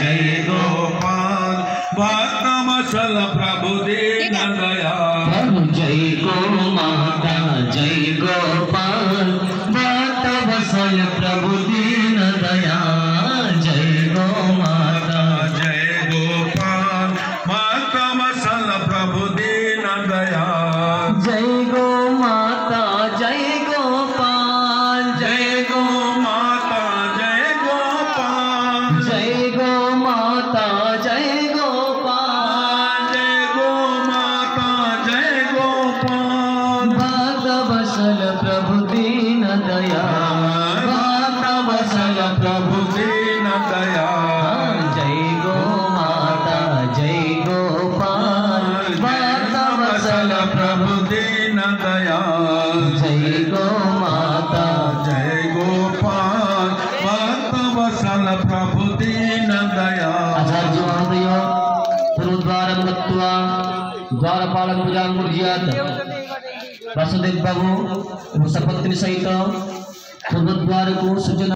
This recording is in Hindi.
जय गोपाल भक्त वत्सल प्रभु दीन दयाल जय गो माता जय गोपाल भक्त वत्सल प्रभु दीन दयाल जय गो माता जय गोपाल भक्त वत्सल प्रभु दीन दयाल जय गो माता जय गोपाल जय गो माता जय गोपाल जय गो माता जय गोपाल जय गो माता जय गोपाल भक्त वत्सल प्रभु दीन दयाल भक्त वत्सल प्रभु दीन दयाल जय गो माता जय गोपाल भक्त वत्सल प्रभु दीन दयाल जय गो माता जय गोपाल भक्त वत्सल प्रभु दीन दयाल आचार्य महोदय पूर्वद्वारं गत्वा द्वारपालं पूजां कुर्यात् वासुदेव बाबू सपत्नी सहित पूर्वद्वारको सूचना